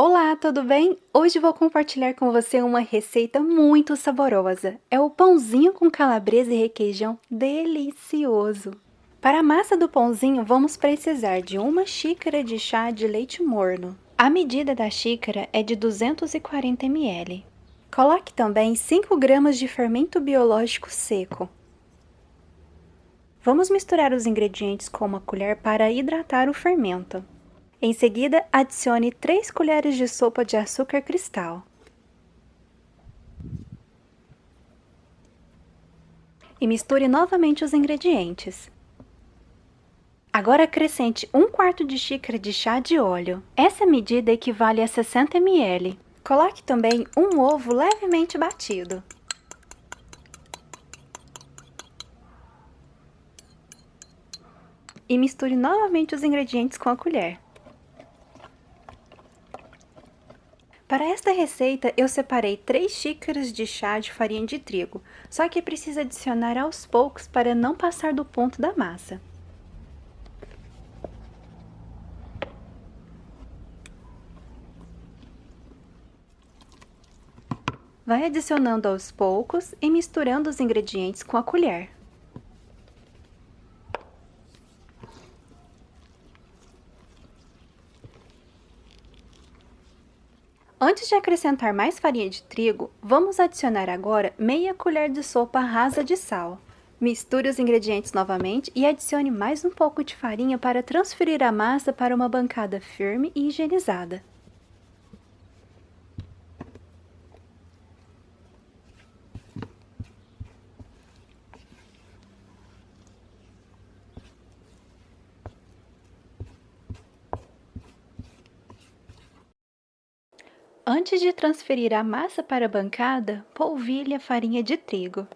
Olá, tudo bem? Hoje vou compartilhar com você uma receita muito saborosa. É o pãozinho com calabresa e requeijão delicioso. Para a massa do pãozinho, vamos precisar de uma xícara de chá de leite morno. A medida da xícara é de 240 ml. Coloque também 5 gramas de fermento biológico seco. Vamos misturar os ingredientes com uma colher para hidratar o fermento. Em seguida, adicione 3 colheres de sopa de açúcar cristal. E misture novamente os ingredientes. Agora acrescente 1/4 de xícara de chá de óleo. Essa medida equivale a 60 ml. Coloque também um ovo levemente batido. E misture novamente os ingredientes com a colher. Para esta receita, eu separei 3 xícaras de chá de farinha de trigo, só que precisa adicionar aos poucos para não passar do ponto da massa. Vai adicionando aos poucos e misturando os ingredientes com a colher. Antes de acrescentar mais farinha de trigo, vamos adicionar agora meia colher de sopa rasa de sal. Misture os ingredientes novamente e adicione mais um pouco de farinha para transferir a massa para uma bancada firme e higienizada. Antes de transferir a massa para a bancada, polvilhe a farinha de trigo.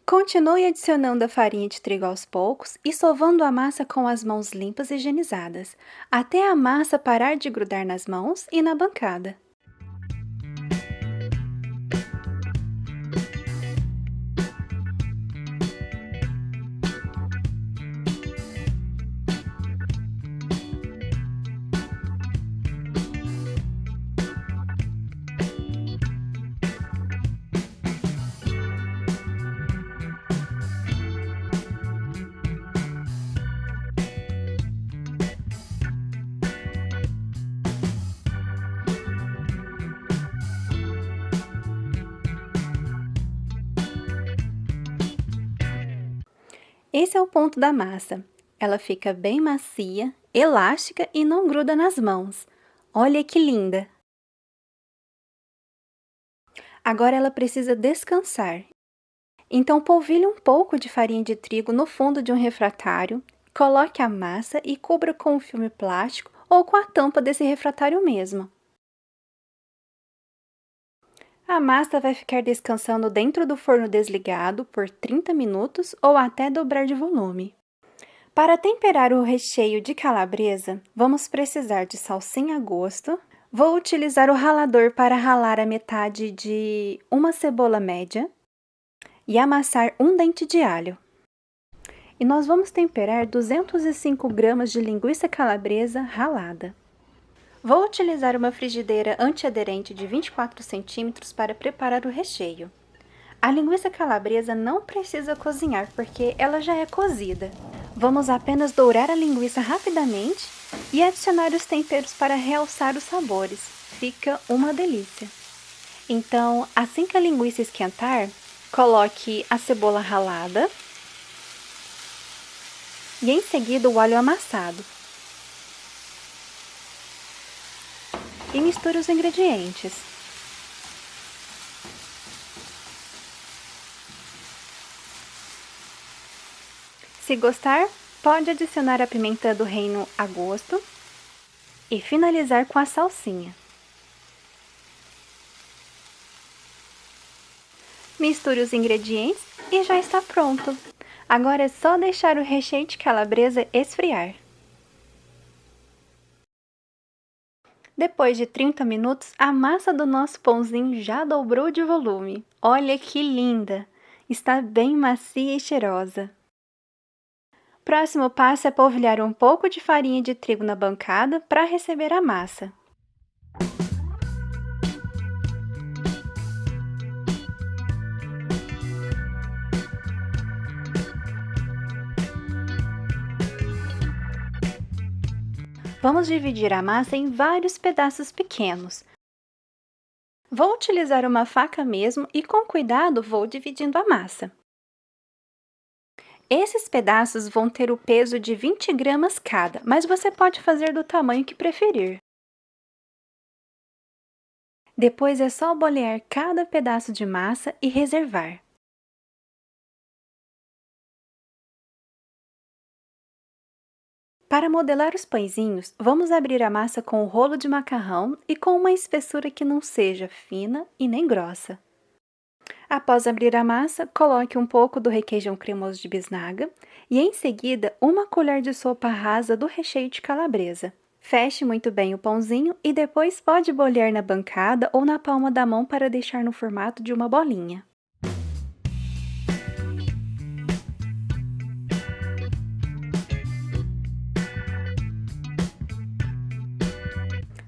Continue adicionando a farinha de trigo aos poucos e sovando a massa com as mãos limpas e higienizadas, até a massa parar de grudar nas mãos e na bancada. Esse é o ponto da massa. Ela fica bem macia, elástica e não gruda nas mãos. Olha que linda! Agora ela precisa descansar. Então polvilhe um pouco de farinha de trigo no fundo de um refratário, coloque a massa e cubra com um filme plástico ou com a tampa desse refratário mesmo. A massa vai ficar descansando dentro do forno desligado por 30 minutos ou até dobrar de volume. Para temperar o recheio de calabresa, vamos precisar de salsinha a gosto. Vou utilizar o ralador para ralar a metade de uma cebola média e amassar um dente de alho. E nós vamos temperar 205 gramas de linguiça calabresa ralada. Vou utilizar uma frigideira antiaderente de 24 centímetros para preparar o recheio. A linguiça calabresa não precisa cozinhar porque ela já é cozida. Vamos apenas dourar a linguiça rapidamente e adicionar os temperos para realçar os sabores. Fica uma delícia! Então, assim que a linguiça esquentar, coloque a cebola ralada e em seguida o alho amassado. E misture os ingredientes. Se gostar, pode adicionar a pimenta do reino a gosto e finalizar com a salsinha. Misture os ingredientes e já está pronto. Agora é só deixar o recheio de calabresa esfriar. Depois de 30 minutos, a massa do nosso pãozinho já dobrou de volume. Olha que linda! Está bem macia e cheirosa. Próximo passo é polvilhar um pouco de farinha de trigo na bancada para receber a massa. Vamos dividir a massa em vários pedaços pequenos. Vou utilizar uma faca mesmo e com cuidado vou dividindo a massa. Esses pedaços vão ter o peso de 20 gramas cada, mas você pode fazer do tamanho que preferir. Depois é só bolear cada pedaço de massa e reservar. Para modelar os pãezinhos, vamos abrir a massa com o rolo de macarrão e com uma espessura que não seja fina e nem grossa. Após abrir a massa, coloque um pouco do requeijão cremoso de bisnaga e, em seguida, uma colher de sopa rasa do recheio de calabresa. Feche muito bem o pãozinho e depois pode bolhar na bancada ou na palma da mão para deixar no formato de uma bolinha.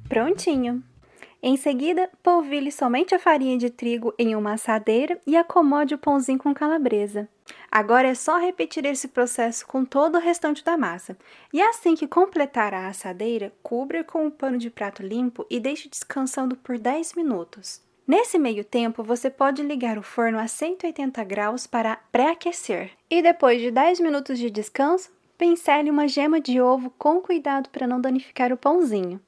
Prontinho! Em seguida, polvilhe somente a farinha de trigo em uma assadeira e acomode o pãozinho com calabresa. Agora é só repetir esse processo com todo o restante da massa. E assim que completar a assadeira, cubra com um pano de prato limpo e deixe descansando por 10 minutos. Nesse meio tempo, você pode ligar o forno a 180 graus para pré-aquecer. E depois de 10 minutos de descanso, pincele uma gema de ovo com cuidado para não danificar o pãozinho.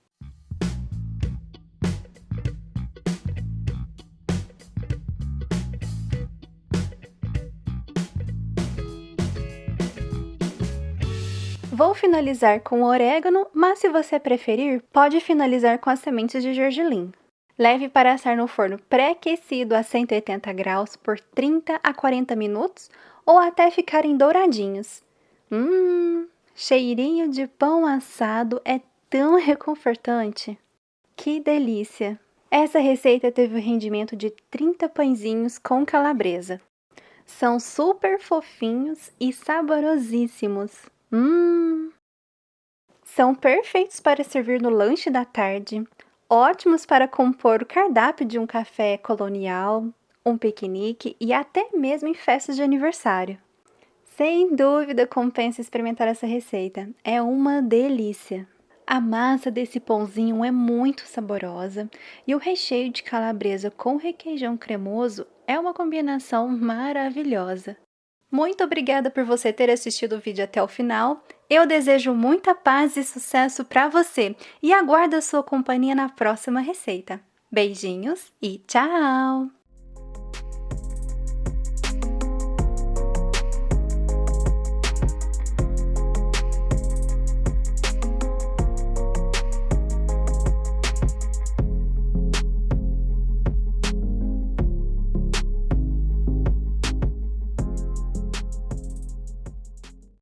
Vou finalizar com orégano, mas se você preferir, pode finalizar com as sementes de gergelim. Leve para assar no forno pré-aquecido a 180 graus por 30 a 40 minutos ou até ficarem douradinhos. Cheirinho de pão assado é tão reconfortante! Que delícia! Essa receita teve o rendimento de 30 pãezinhos com calabresa. São super fofinhos e saborosíssimos. São perfeitos para servir no lanche da tarde, ótimos para compor o cardápio de um café colonial, um piquenique e até mesmo em festas de aniversário. Sem dúvida compensa experimentar essa receita, é uma delícia! A massa desse pãozinho é muito saborosa e o recheio de calabresa com requeijão cremoso é uma combinação maravilhosa. Muito obrigada por você ter assistido o vídeo até o final. Eu desejo muita paz e sucesso para você e aguardo a sua companhia na próxima receita. Beijinhos e tchau!